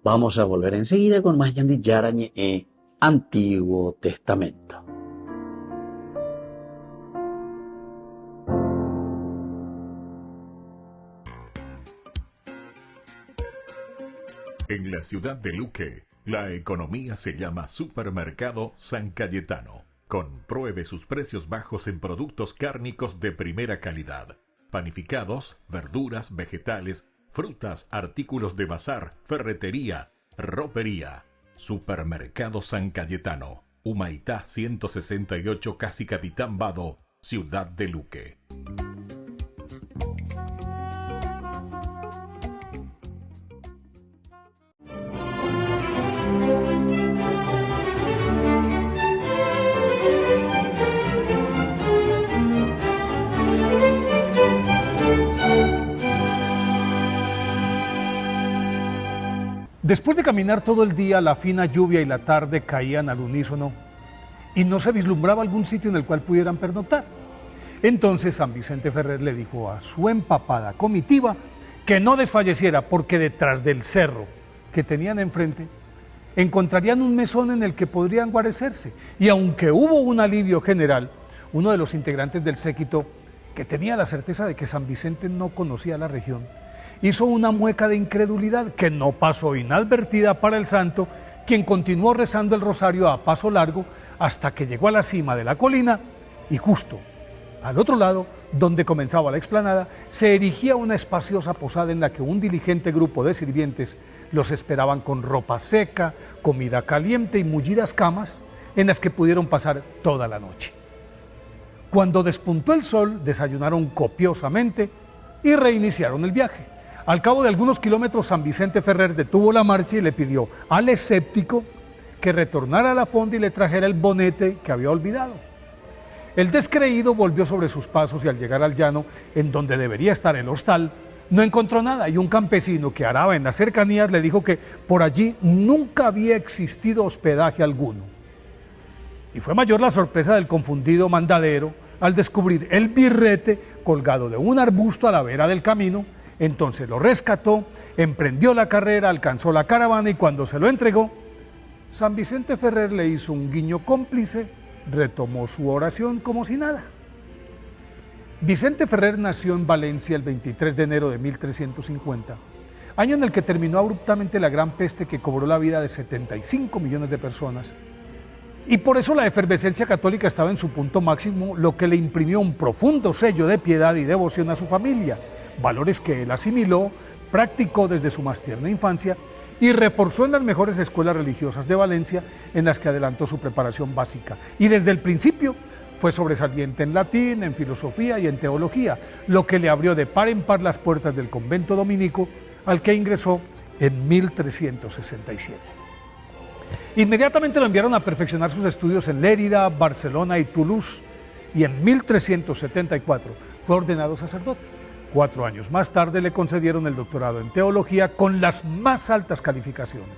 Vamos a volver enseguida con más Ñandi Yarañe Antiguo Testamento. En la ciudad de Luque, la economía se llama Supermercado San Cayetano. Compruebe sus precios bajos en productos cárnicos de primera calidad. Panificados, verduras, vegetales, frutas, artículos de bazar, ferretería, ropería. Supermercado San Cayetano, Humaitá 168, Casi Capitán Vado, ciudad de Luque. Después de caminar todo el día, la fina lluvia y la tarde caían al unísono y no se vislumbraba algún sitio en el cual pudieran pernoctar. Entonces San Vicente Ferrer le dijo a su empapada comitiva que no desfalleciera, porque detrás del cerro que tenían enfrente encontrarían un mesón en el que podrían guarecerse. Y aunque hubo un alivio general, uno de los integrantes del séquito, que tenía la certeza de que San Vicente no conocía la región, hizo una mueca de incredulidad que no pasó inadvertida para el santo, quien continuó rezando el rosario a paso largo hasta que llegó a la cima de la colina y justo al otro lado, donde comenzaba la explanada, se erigía una espaciosa posada en la que un diligente grupo de sirvientes los esperaban con ropa seca, comida caliente y mullidas camas en las que pudieron pasar toda la noche. Cuando despuntó el sol, desayunaron copiosamente y reiniciaron el viaje. Al cabo de algunos kilómetros, San Vicente Ferrer detuvo la marcha y le pidió al escéptico que retornara a la fonda y le trajera el bonete que había olvidado. El descreído volvió sobre sus pasos y al llegar al llano, en donde debería estar el hostal, no encontró nada, y un campesino que araba en las cercanías le dijo que por allí nunca había existido hospedaje alguno. Y fue mayor la sorpresa del confundido mandadero al descubrir el birrete colgado de un arbusto a la vera del camino. Entonces lo rescató, emprendió la carrera, alcanzó la caravana y cuando se lo entregó, San Vicente Ferrer le hizo un guiño cómplice, retomó su oración como si nada. Vicente Ferrer nació en Valencia el 23 de enero de 1350, año en el que terminó abruptamente la gran peste que cobró la vida de 75 millones de personas. Y por eso la efervescencia católica estaba en su punto máximo, lo que le imprimió un profundo sello de piedad y devoción a su familia, valores que él asimiló, practicó desde su más tierna infancia y reforzó en las mejores escuelas religiosas de Valencia, en las que adelantó su preparación básica. Y desde el principio fue sobresaliente en latín, en filosofía y en teología, lo que le abrió de par en par las puertas del convento dominico, al que ingresó en 1367. Inmediatamente lo enviaron a perfeccionar sus estudios en Lérida, Barcelona y Toulouse, y en 1374 fue ordenado sacerdote. 4 años más tarde le concedieron el doctorado en teología con las más altas calificaciones.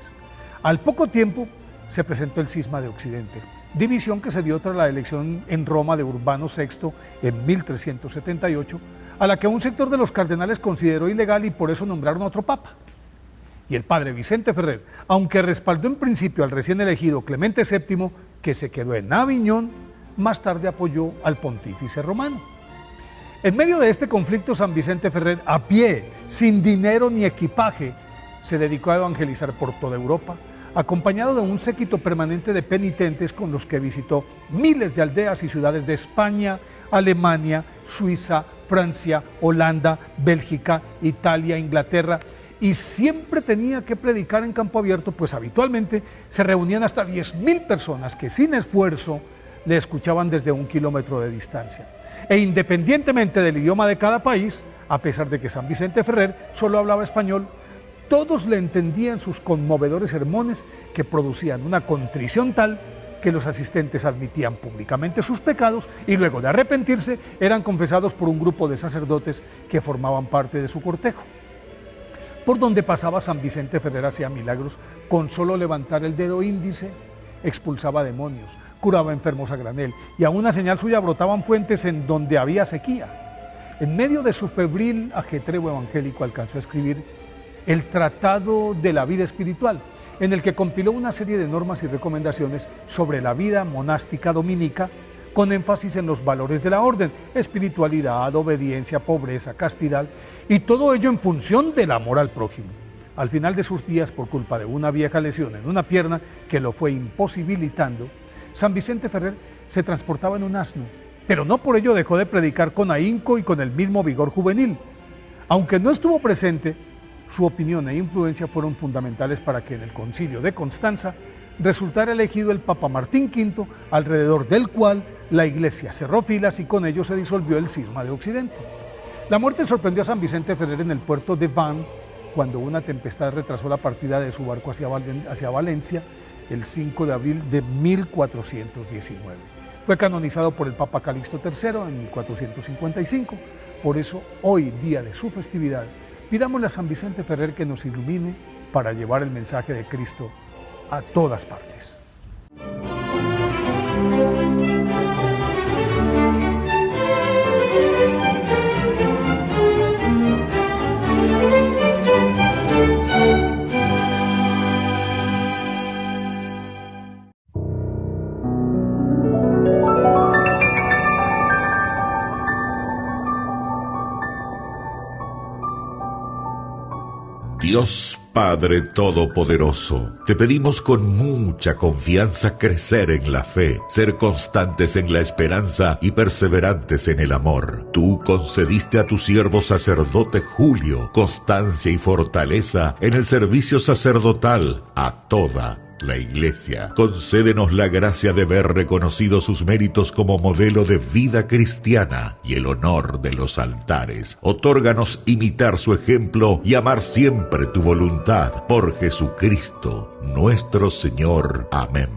Al poco tiempo se presentó el cisma de Occidente, división que se dio tras la elección en Roma de Urbano VI en 1378, a la que un sector de los cardenales consideró ilegal y por eso nombraron a otro papa. Y el padre Vicente Ferrer, aunque respaldó en principio al recién elegido Clemente VII, que se quedó en Aviñón, más tarde apoyó al pontífice romano. En medio de este conflicto, San Vicente Ferrer, a pie, sin dinero ni equipaje, se dedicó a evangelizar por toda Europa, acompañado de un séquito permanente de penitentes con los que visitó miles de aldeas y ciudades de España, Alemania, Suiza, Francia, Holanda, Bélgica, Italia, Inglaterra, y siempre tenía que predicar en campo abierto, pues habitualmente se reunían hasta 10,000 personas que sin esfuerzo le escuchaban desde 1 kilómetro de distancia. E independientemente del idioma de cada país, a pesar de que San Vicente Ferrer solo hablaba español, todos le entendían sus conmovedores sermones que producían una contrición tal que los asistentes admitían públicamente sus pecados y luego de arrepentirse eran confesados por un grupo de sacerdotes que formaban parte de su cortejo. Por donde pasaba San Vicente Ferrer hacía milagros, con solo levantar el dedo índice expulsaba demonios, curaba enfermos a granel y a una señal suya brotaban fuentes en donde había sequía. En medio de su febril ajetreo evangélico alcanzó a escribir el Tratado de la Vida Espiritual, en el que compiló una serie de normas y recomendaciones sobre la vida monástica dominica, con énfasis en los valores de la orden, espiritualidad, obediencia, pobreza, castidad, y todo ello en función del amor al prójimo. Al final de sus días, por culpa de una vieja lesión en una pierna que lo fue imposibilitando, San Vicente Ferrer se transportaba en un asno, pero no por ello dejó de predicar con ahínco y con el mismo vigor juvenil. Aunque no estuvo presente, su opinión e influencia fueron fundamentales para que en el Concilio de Constanza resultara elegido el Papa Martín V, alrededor del cual la Iglesia cerró filas y con ello se disolvió el cisma de Occidente. La muerte sorprendió a San Vicente Ferrer en el puerto de Vannes, cuando una tempestad retrasó la partida de su barco hacia Valencia el 5 de abril de 1419. Fue canonizado por el Papa Calixto III en 1455, por eso hoy, día de su festividad, pidámosle a San Vicente Ferrer que nos ilumine para llevar el mensaje de Cristo a todas partes. Dios Padre Todopoderoso, te pedimos con mucha confianza crecer en la fe, ser constantes en la esperanza y perseverantes en el amor. Tú concediste a tu siervo sacerdote Julio constancia y fortaleza en el servicio sacerdotal a toda la Iglesia. Concédenos la gracia de ver reconocidos sus méritos como modelo de vida cristiana y el honor de los altares. Otórganos imitar su ejemplo y amar siempre tu voluntad. Por Jesucristo, nuestro Señor. Amén.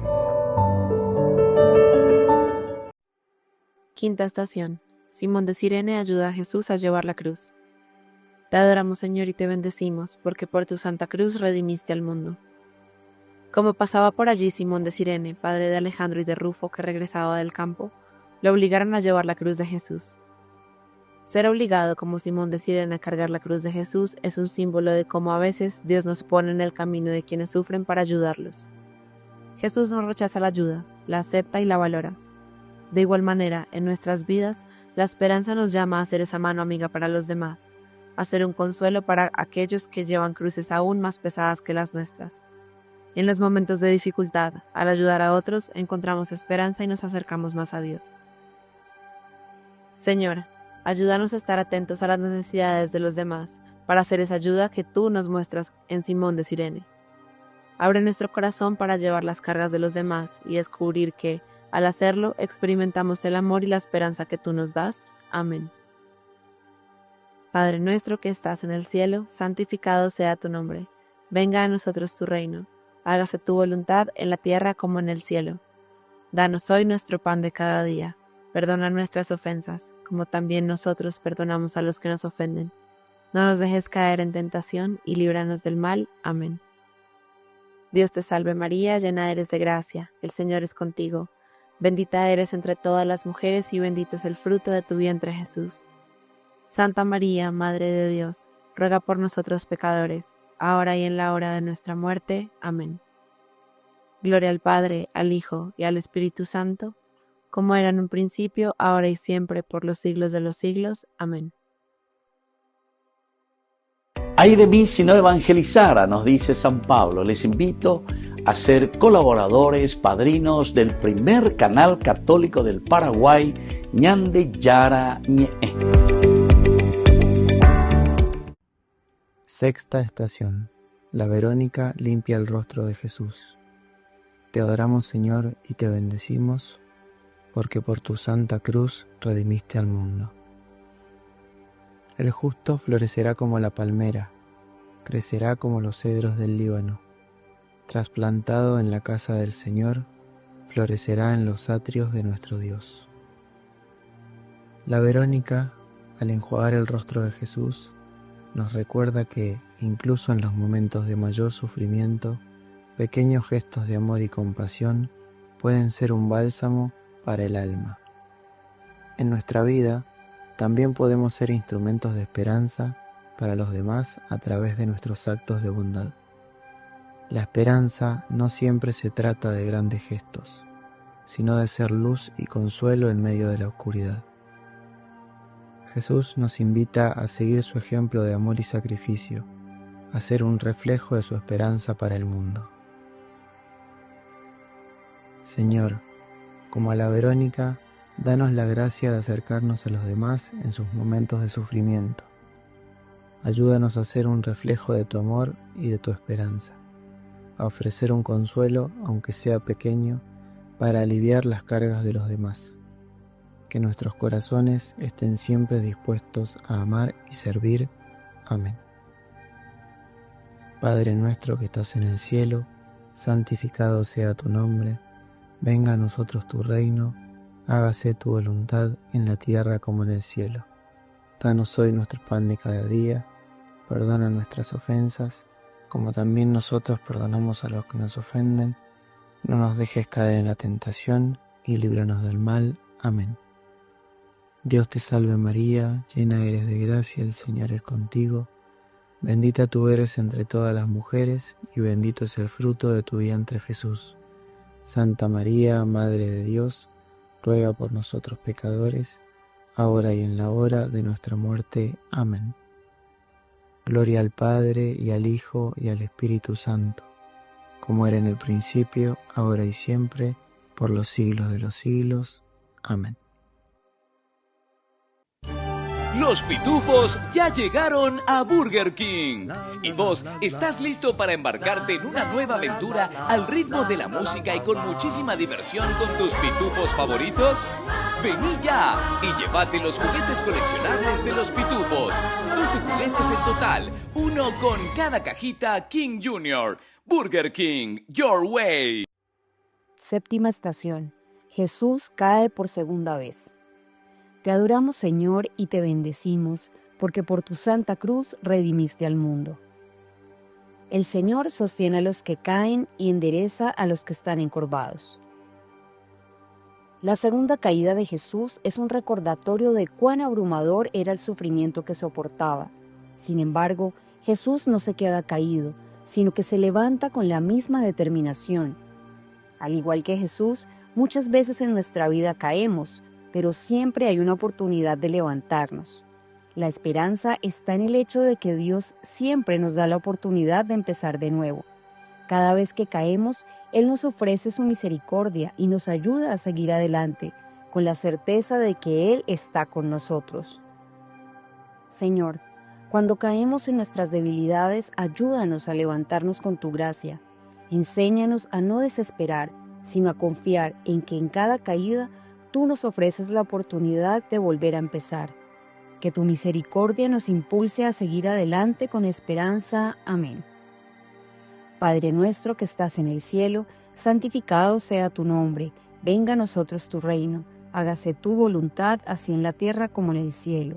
Quinta estación. Simón de Cirene ayuda a Jesús a llevar la cruz. Te adoramos, Señor, y te bendecimos, porque por tu santa cruz redimiste al mundo. Como pasaba por allí Simón de Cirene, padre de Alejandro y de Rufo, que regresaba del campo, le obligaron a llevar la cruz de Jesús. Ser obligado como Simón de Cirene a cargar la cruz de Jesús es un símbolo de cómo a veces Dios nos pone en el camino de quienes sufren para ayudarlos. Jesús no rechaza la ayuda, la acepta y la valora. De igual manera, en nuestras vidas, la esperanza nos llama a ser esa mano amiga para los demás, a ser un consuelo para aquellos que llevan cruces aún más pesadas que las nuestras. En los momentos de dificultad, al ayudar a otros, encontramos esperanza y nos acercamos más a Dios. Señor, ayúdanos a estar atentos a las necesidades de los demás, para hacer esa ayuda que tú nos muestras en Simón de Cirene. Abre nuestro corazón para llevar las cargas de los demás y descubrir que, al hacerlo, experimentamos el amor y la esperanza que tú nos das. Amén. Padre nuestro que estás en el cielo, santificado sea tu nombre. Venga a nosotros tu reino. Hágase tu voluntad en la tierra como en el cielo. Danos hoy nuestro pan de cada día. Perdona nuestras ofensas, como también nosotros perdonamos a los que nos ofenden. No nos dejes caer en tentación y líbranos del mal. Amén. Dios te salve María, llena eres de gracia, el Señor es contigo. Bendita eres entre todas las mujeres y bendito es el fruto de tu vientre Jesús. Santa María, Madre de Dios, ruega por nosotros pecadores, ahora y en la hora de nuestra muerte. Amén. Gloria al Padre, al Hijo y al Espíritu Santo, como era en un principio, ahora y siempre, por los siglos de los siglos. Amén. Ay de mí si no evangelizara, nos dice San Pablo. Les invito a ser colaboradores, padrinos del primer canal católico del Paraguay, Ñande Yara Ñe. Sexta estación. La Verónica limpia el rostro de Jesús. Te adoramos, Señor, y te bendecimos, porque por tu santa cruz redimiste al mundo. El justo florecerá como la palmera, crecerá como los cedros del Líbano. Trasplantado en la casa del Señor, florecerá en los atrios de nuestro Dios. La Verónica, al enjuagar el rostro de Jesús, nos recuerda que, incluso en los momentos de mayor sufrimiento, pequeños gestos de amor y compasión pueden ser un bálsamo para el alma. En nuestra vida, también podemos ser instrumentos de esperanza para los demás a través de nuestros actos de bondad. La esperanza no siempre se trata de grandes gestos, sino de ser luz y consuelo en medio de la oscuridad. Jesús nos invita a seguir su ejemplo de amor y sacrificio, a ser un reflejo de su esperanza para el mundo. Señor, como a la Verónica, danos la gracia de acercarnos a los demás en sus momentos de sufrimiento. Ayúdanos a ser un reflejo de tu amor y de tu esperanza, a ofrecer un consuelo, aunque sea pequeño, para aliviar las cargas de los demás. Que nuestros corazones estén siempre dispuestos a amar y servir. Amén. Padre nuestro que estás en el cielo, santificado sea tu nombre. Venga a nosotros tu reino, hágase tu voluntad en la tierra como en el cielo. Danos hoy nuestro pan de cada día, perdona nuestras ofensas, como también nosotros perdonamos a los que nos ofenden. No nos dejes caer en la tentación y líbranos del mal. Amén. Dios te salve María, llena eres de gracia, el Señor es contigo. Bendita tú eres entre todas las mujeres y bendito es el fruto de tu vientre Jesús. Santa María, Madre de Dios, ruega por nosotros pecadores, ahora y en la hora de nuestra muerte. Amén. Gloria al Padre, y al Hijo, y al Espíritu Santo, como era en el principio, ahora y siempre, por los siglos de los siglos. Amén. Los pitufos ya llegaron a Burger King. ¿Y vos estás listo para embarcarte en una nueva aventura al ritmo de la música y con muchísima diversión con tus pitufos favoritos? Vení ya y llévate los juguetes coleccionables de los pitufos. 12 juguetes en total, uno con cada cajita King Jr. Burger King, your way. Séptima estación. Jesús cae por segunda vez. Te adoramos, Señor, y te bendecimos, porque por tu santa cruz redimiste al mundo. El Señor sostiene a los que caen y endereza a los que están encorvados. La segunda caída de Jesús es un recordatorio de cuán abrumador era el sufrimiento que soportaba. Sin embargo, Jesús no se queda caído, sino que se levanta con la misma determinación. Al igual que Jesús, muchas veces en nuestra vida caemos, pero siempre hay una oportunidad de levantarnos. La esperanza está en el hecho de que Dios siempre nos da la oportunidad de empezar de nuevo. Cada vez que caemos, Él nos ofrece su misericordia y nos ayuda a seguir adelante, con la certeza de que Él está con nosotros. Señor, cuando caemos en nuestras debilidades, ayúdanos a levantarnos con tu gracia. Enséñanos a no desesperar, sino a confiar en que en cada caída tú nos ofreces la oportunidad de volver a empezar. Que tu misericordia nos impulse a seguir adelante con esperanza. Amén. Padre nuestro que estás en el cielo, santificado sea tu nombre. Venga a nosotros tu reino. Hágase tu voluntad, así en la tierra como en el cielo.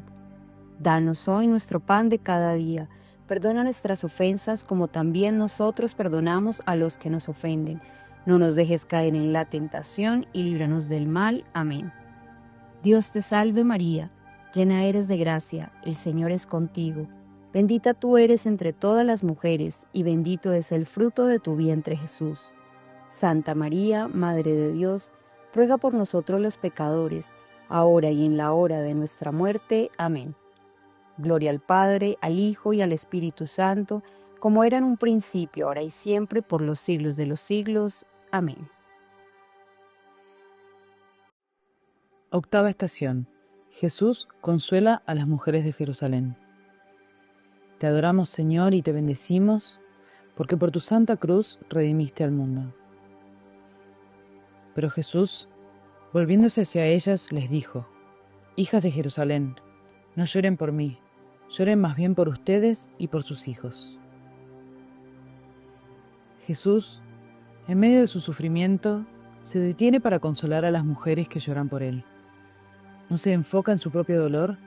Danos hoy nuestro pan de cada día. Perdona nuestras ofensas como también nosotros perdonamos a los que nos ofenden. No nos dejes caer en la tentación y líbranos del mal. Amén. Dios te salve María, llena eres de gracia, el Señor es contigo. Bendita tú eres entre todas las mujeres, y bendito es el fruto de tu vientre Jesús. Santa María, Madre de Dios, ruega por nosotros los pecadores, ahora y en la hora de nuestra muerte. Amén. Gloria al Padre, al Hijo y al Espíritu Santo, como era en un principio, ahora y siempre, por los siglos de los siglos. Amén. Octava estación. Jesús consuela a las mujeres de Jerusalén. Te adoramos, Señor, y te bendecimos, porque por tu santa cruz redimiste al mundo. Pero Jesús, volviéndose hacia ellas, les dijo: Hijas de Jerusalén, no lloren por mí, lloren más bien por ustedes y por sus hijos. Jesús, en medio de su sufrimiento, se detiene para consolar a las mujeres que lloran por él. No se enfoca en su propio dolor,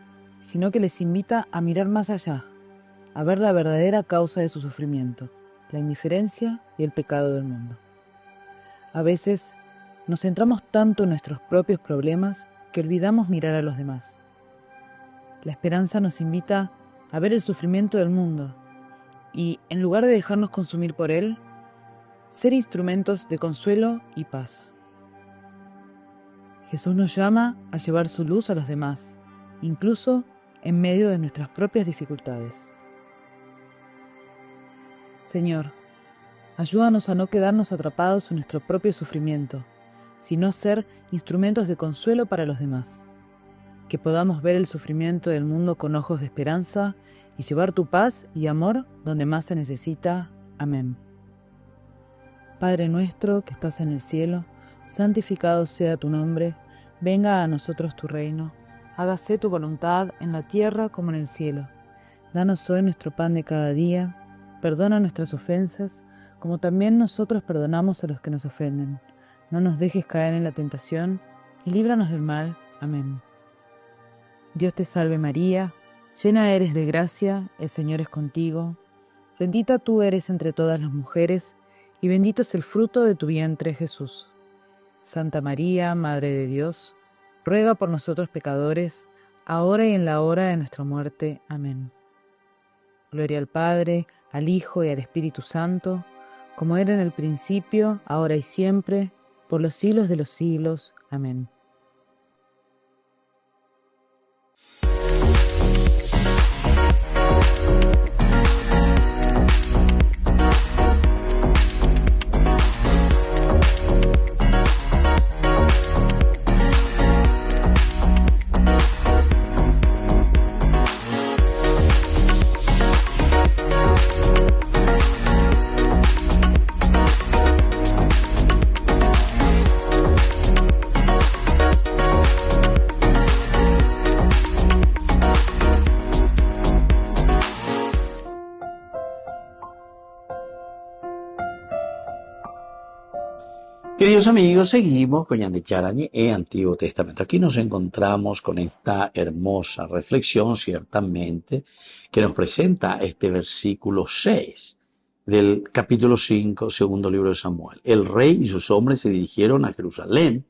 sino que les invita a mirar más allá, a ver la verdadera causa de su sufrimiento, la indiferencia y el pecado del mundo. A veces nos centramos tanto en nuestros propios problemas que olvidamos mirar a los demás. La esperanza nos invita a ver el sufrimiento del mundo y, en lugar de dejarnos consumir por él, ser instrumentos de consuelo y paz. Jesús nos llama a llevar su luz a los demás, incluso en medio de nuestras propias dificultades. Señor, ayúdanos a no quedarnos atrapados en nuestro propio sufrimiento, sino a ser instrumentos de consuelo para los demás. Que podamos ver el sufrimiento del mundo con ojos de esperanza y llevar tu paz y amor donde más se necesita. Amén. Padre nuestro que estás en el cielo, santificado sea tu nombre, venga a nosotros tu reino, hágase tu voluntad en la tierra como en el cielo. Danos hoy nuestro pan de cada día. Perdona nuestras ofensas, como también nosotros perdonamos a los que nos ofenden. No nos dejes caer en la tentación, y líbranos del mal. Amén. Dios te salve María, llena eres de gracia, el Señor es contigo. Bendita tú eres entre todas las mujeres, y bendito es el fruto de tu vientre Jesús. Santa María, Madre de Dios, ruega por nosotros pecadores, ahora y en la hora de nuestra muerte. Amén. Gloria al Padre, al Hijo y al Espíritu Santo, como era en el principio, ahora y siempre, por los siglos de los siglos. Amén. Queridos amigos, seguimos con Ñande Yarañe e Antiguo Testamento. Aquí nos encontramos con esta hermosa reflexión, ciertamente, que nos presenta este versículo 6 del capítulo 5, segundo libro de Samuel. El rey y sus hombres se dirigieron a Jerusalén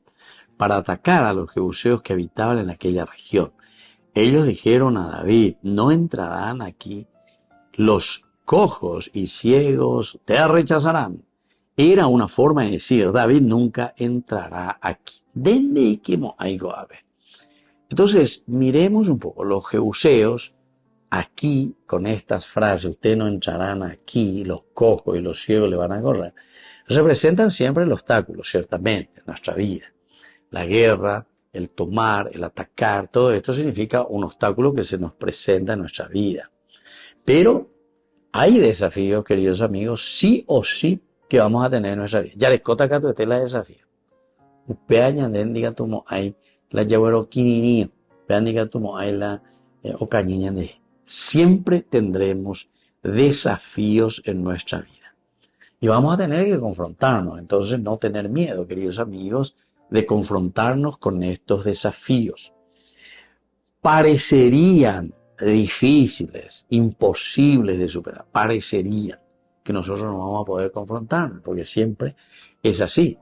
para atacar a los jebuseos que habitaban en aquella región. Ellos dijeron a David: no entrarán aquí, los cojos y ciegos te rechazarán. Era una forma de decir: David nunca entrará aquí. Entonces, miremos un poco los jebuseos aquí con estas frases: ustedes no entrarán aquí, los cojos y los ciegos le van a correr. Representan siempre el obstáculo, ciertamente, en nuestra vida. La guerra, el tomar, el atacar, todo esto significa un obstáculo que se nos presenta en nuestra vida. Pero hay desafíos, queridos amigos, sí o sí, que vamos a tener en nuestra vida. Ya les cota acá tu la desafío. Upeaña diga tumo hay la llevero quininío. Vean diga tumo hay la ocañiña de. Siempre tendremos desafíos en nuestra vida. Y vamos a tener que confrontarnos. Entonces, no tener miedo, queridos amigos, de confrontarnos con estos desafíos. Parecerían difíciles, imposibles de superar. Parecerían que nosotros no vamos a poder confrontarnos, porque siempre es así.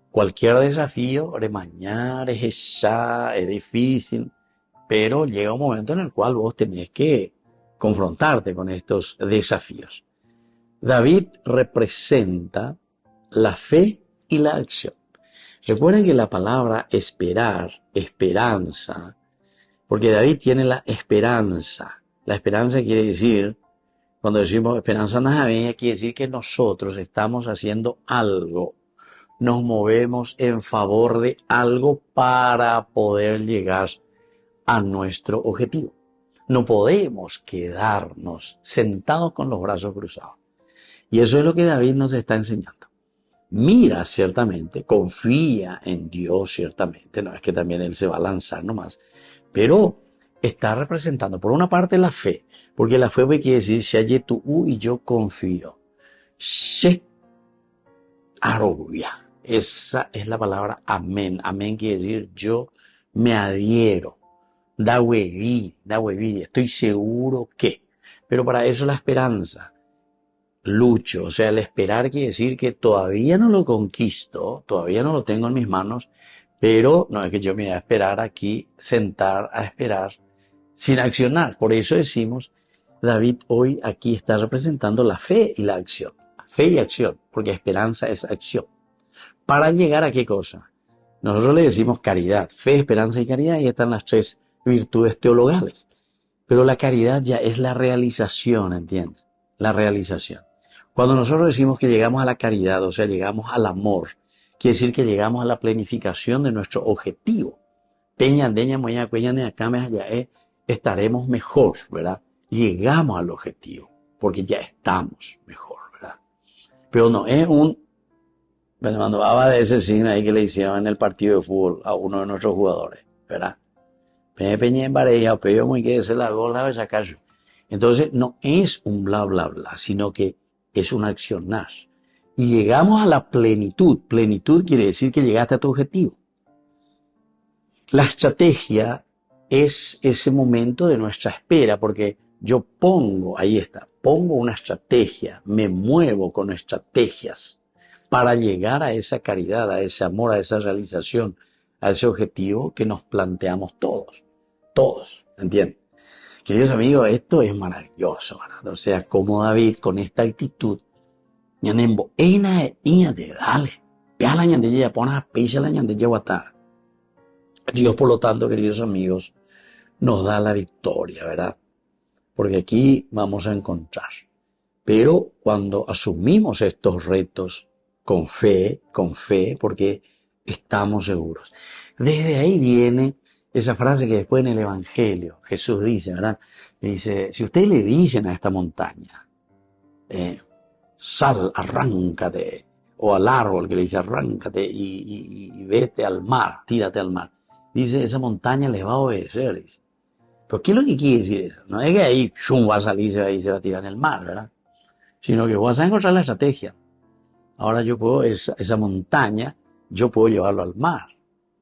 Cualquier desafío, remañar, es difícil, pero llega un momento en el cual vos tenés que confrontarte con estos desafíos. David representa la fe y la acción. Recuerden que la palabra esperar, esperanza, porque David tiene la esperanza. La esperanza quiere decir, cuando decimos esperanza navideña, quiere decir que nosotros estamos haciendo algo. Nos movemos en favor de algo para poder llegar a nuestro objetivo. No podemos quedarnos sentados con los brazos cruzados. Y eso es lo que David nos está enseñando. Mira ciertamente, confía en Dios ciertamente, no es que también Él se va a lanzar nomás, pero está representando por una parte la fe, porque la fe quiere decir, Shaye tu y yo confío. She arobia. Esa es la palabra amén. Amén quiere decir yo me adhiero. Da hueví, estoy seguro que. Pero para eso la esperanza. Lucho, o sea, el esperar quiere decir que todavía no lo conquisto, todavía no lo tengo en mis manos, pero no es que yo me voy a esperar aquí, sentar a esperar sin accionar. Por eso decimos, David hoy aquí está representando la fe y la acción. Fe y acción, porque esperanza es acción. ¿Para llegar a qué cosa? Nosotros le decimos caridad, fe, esperanza y caridad, y están las tres virtudes teologales. Pero la caridad ya es la realización, ¿entienden? La realización. Cuando nosotros decimos que llegamos a la caridad, o sea, llegamos al amor, quiere decir que llegamos a la planificación de nuestro objetivo. Estaremos mejor, ¿verdad? Llegamos al objetivo, porque ya estamos mejor, ¿verdad? Pero no es me mandaba de ese signo ahí que le hicieron en el partido de fútbol a uno de nuestros jugadores, ¿verdad? Entonces no es un bla bla bla, sino que es un accionar. Y llegamos a la plenitud. Plenitud quiere decir que llegaste a tu objetivo. La estrategia es ese momento de nuestra espera, porque yo pongo una estrategia, me muevo con estrategias para llegar a esa caridad, a ese amor, a esa realización, a ese objetivo que nos planteamos todos, ¿entienden? Queridos amigos, esto es maravilloso, ¿verdad? O sea, como David con esta actitud, Dios, por lo tanto, queridos amigos, nos da la victoria, ¿verdad? Porque aquí vamos a encontrar. Pero cuando asumimos estos retos con fe, porque estamos seguros. Desde ahí viene esa frase que después en el Evangelio Jesús dice, ¿verdad? Dice, si ustedes le dicen a esta montaña, sal, arráncate, o al árbol que le dice arráncate y vete al mar, tírate al mar. Dice, esa montaña les va a obedecer, dice. Pero ¿qué es lo que quiere decir eso? No es que ahí va a salir y se va a tirar en el mar, ¿verdad? Sino que vas a encontrar la estrategia. Ahora yo puedo, esa montaña, yo puedo llevarlo al mar.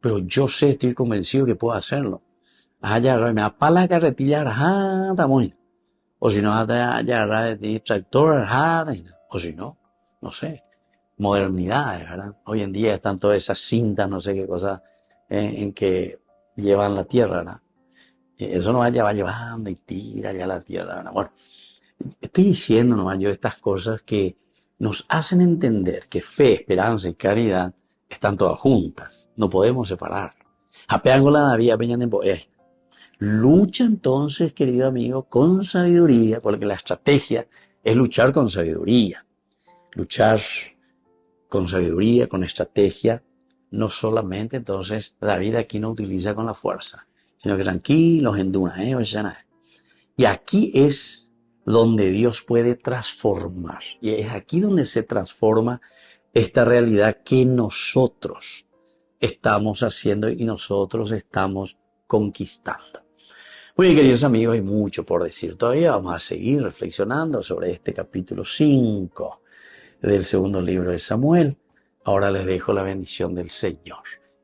Pero yo sé, estoy convencido que puedo hacerlo. Me apala la carretilla, o si no, de tractor, o si no, no sé, modernidades, ¿verdad? Hoy en día están todas esas cintas, no sé qué cosas, en que llevan la tierra, ¿verdad? Eso nos va llevando y tira ya la tierra, ¿verdad? Bueno, estoy diciendo nomás yo estas cosas que nos hacen entender que fe, esperanza y caridad están todas juntas, no podemos separar. Lucha entonces, querido amigo, con sabiduría, porque la estrategia es luchar con sabiduría. Luchar con sabiduría, con estrategia, no solamente entonces David aquí no utiliza con la fuerza, sino que tranquilos, en duna, Y aquí es donde Dios puede transformar. Y es aquí donde se transforma esta realidad que nosotros estamos haciendo y nosotros estamos conquistando. Muy bien, queridos amigos, hay mucho por decir todavía. Vamos a seguir reflexionando sobre este capítulo 5 del segundo libro de Samuel. Ahora les dejo la bendición del Señor,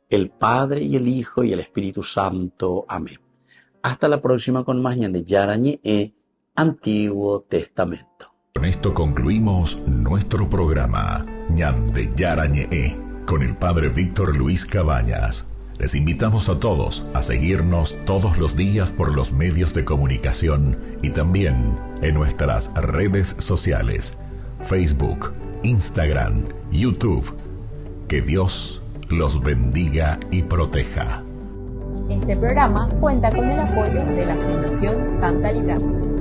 el Padre y el Hijo y el Espíritu Santo. Amén. Hasta la próxima con más Ñande Yarañe Antiguo Testamento. Con esto concluimos nuestro programa Ñande Yarañe con el Padre Víctor Luis Cabañas. Les invitamos a todos a seguirnos todos los días por los medios de comunicación y también en nuestras redes sociales, Facebook, Instagram, YouTube. Que Dios los bendiga y proteja. Este programa cuenta con el apoyo de la Fundación Santa Librada.